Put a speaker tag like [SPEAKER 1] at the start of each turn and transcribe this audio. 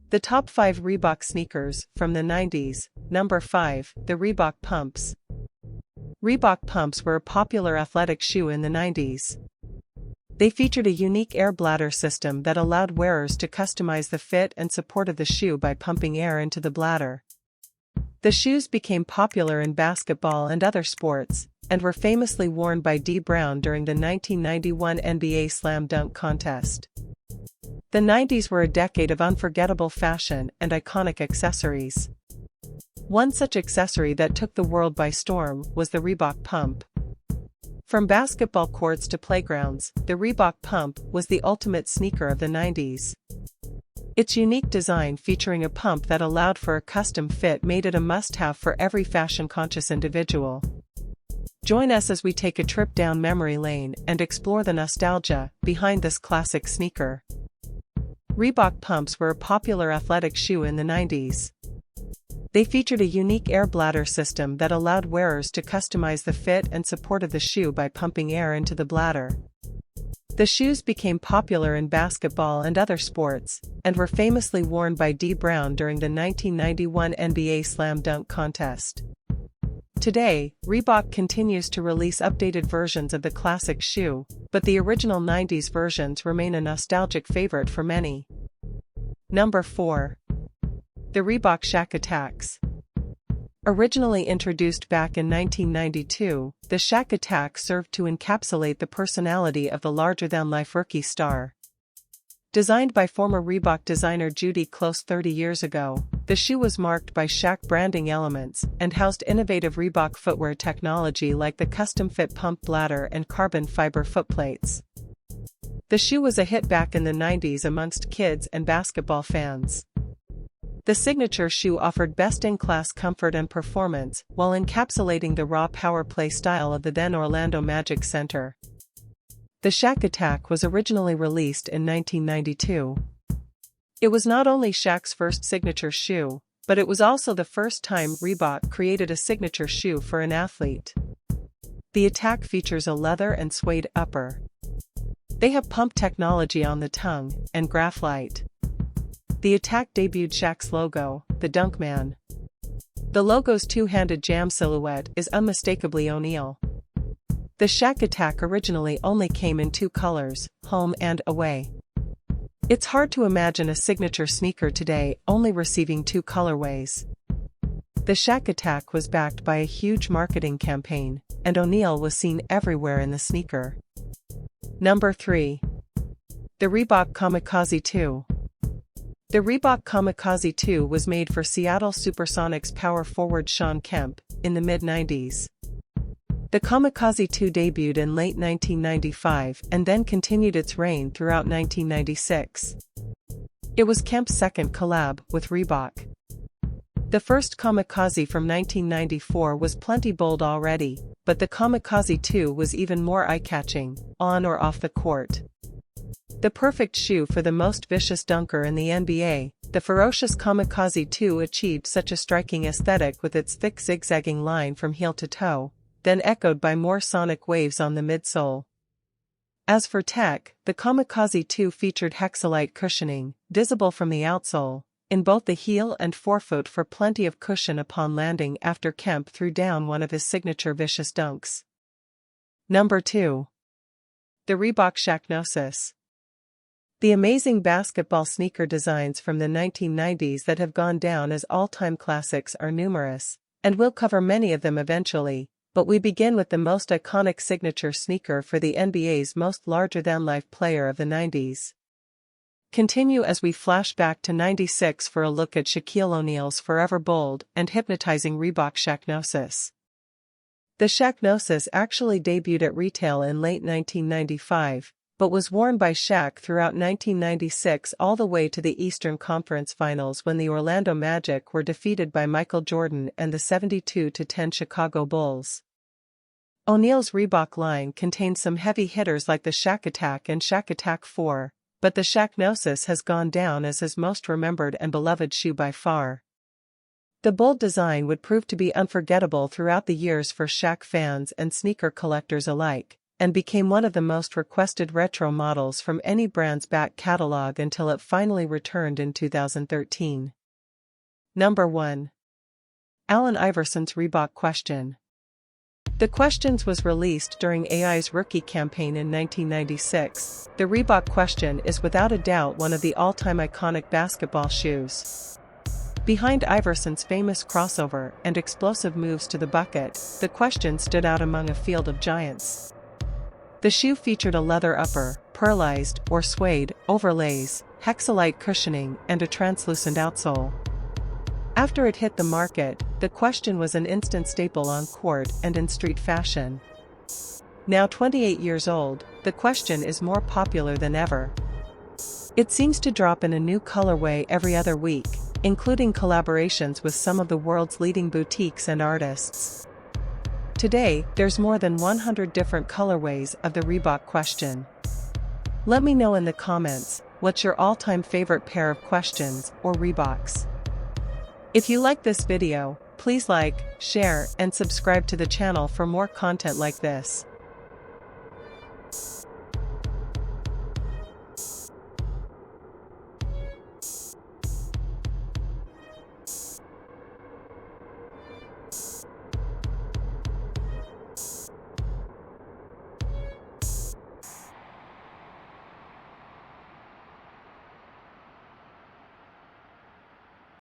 [SPEAKER 1] The top 5 Reebok sneakers from the 90s. Number 5, the Reebok Pumps. Reebok pumps were a popular athletic shoe in the 90s. They featured a unique air bladder system that allowed wearers to customize the fit and support of the shoe by pumping air into the bladder. The shoes became popular in basketball and other sports, and were famously worn by Dee Brown during the 1991 NBA Slam Dunk Contest. The 90s were a decade of unforgettable fashion and iconic accessories. One such accessory that took the world by storm was the Reebok Pump. From basketball courts to playgrounds, the Reebok Pump was the ultimate sneaker of the 90s. Its unique design featuring a pump that allowed for a custom fit made it a must-have for every fashion-conscious individual. Join us as we take a trip down memory lane and explore the nostalgia behind this classic sneaker. Reebok pumps were a popular athletic shoe in the 90s. They featured a unique air bladder system that allowed wearers to customize the fit and support of the shoe by pumping air into the bladder. The shoes became popular in basketball and other sports, and were famously worn by Dee Brown during the 1991 NBA Slam Dunk Contest. Today, Reebok continues to release updated versions of the classic shoe, but the original 90s versions remain a nostalgic favorite for many. Number 4. The Reebok Shaq Attaqs. Originally introduced back in 1992, the Shaq Attaq served to encapsulate the personality of the larger-than-life rookie star. Designed by former Reebok designer Judy Close 30 years ago, the shoe was marked by Shaq branding elements and housed innovative Reebok footwear technology like the custom-fit pump bladder and carbon fiber footplates. The shoe was a hit back in the 90s amongst kids and basketball fans. The signature shoe offered best-in-class comfort and performance while encapsulating the raw power play style of the then Orlando Magic center. The Shaq Attaq was originally released in 1992. It was not only Shaq's first signature shoe, but it was also the first time Reebok created a signature shoe for an athlete. The Attaq features a leather and suede upper. They have pump technology on the tongue and graphite. The Attaq debuted Shaq's logo, the Dunkman. The logo's two-handed jam silhouette is unmistakably O'Neal. The Shaq Attaq originally only came in 2 colors, home and away. It's hard to imagine a signature sneaker today only receiving 2 colorways. The Shaq Attaq was backed by a huge marketing campaign, and O'Neal was seen everywhere in the sneaker. Number 3. The Reebok Kamikaze 2. The Reebok Kamikaze 2 was made for Seattle Supersonics power forward Shawn Kemp in the mid-90s. The Kamikaze 2 debuted in late 1995 and then continued its reign throughout 1996. It was Kemp's second collab with Reebok. The first Kamikaze from 1994 was plenty bold already, but the Kamikaze 2 was even more eye-catching, on or off the court. The perfect shoe for the most vicious dunker in the NBA, the ferocious Kamikaze 2 achieved such a striking aesthetic with its thick zigzagging line from heel to toe, then echoed by more sonic waves on the midsole. As for tech, the Kamikaze 2 featured hexalite cushioning, visible from the outsole, in both the heel and forefoot for plenty of cushion upon landing after Kemp threw down one of his signature vicious dunks. Number 2. The Reebok Shaqnosis. The amazing basketball sneaker designs from the 1990s that have gone down as all-time classics are numerous, and we'll cover many of them eventually, but we begin with the most iconic signature sneaker for the NBA's most larger-than-life player of the 90s. Continue as we flash back to '96 for a look at Shaquille O'Neal's forever bold and hypnotizing Reebok Shaqnosis. The Shaqnosis actually debuted at retail in late 1995, but was worn by Shaq throughout 1996 all the way to the Eastern Conference Finals when the Orlando Magic were defeated by Michael Jordan and the 72-10 Chicago Bulls. O'Neal's Reebok line contains some heavy hitters like the Shaq Attaq and Shaq Attaq 4, but the Shaqnosis has gone down as his most remembered and beloved shoe by far. The bold design would prove to be unforgettable throughout the years for Shaq fans and sneaker collectors alike, and became one of the most requested retro models from any brand's back catalog until it finally returned in 2013. Number 1. Allen Iverson's Reebok Question. The Questions was released during AI's rookie campaign in 1996. The Reebok Question is without a doubt one of the all-time iconic basketball shoes. Behind Iverson's famous crossover and explosive moves to the bucket, the Question stood out among a field of giants. The shoe featured a leather upper, pearlized or suede overlays, hexalite cushioning, and a translucent outsole. After it hit the market, the Question was an instant staple on court and in street fashion. Now 28 years old, the Question is more popular than ever. It seems to drop in a new colorway every other week, including collaborations with some of the world's leading boutiques and artists. Today, there's more than 100 different colorways of the Reebok Question. Let me know in the comments, what's your all-time favorite pair of Questions or Reeboks? If you like this video, please like, share, and subscribe to the channel for more content like this.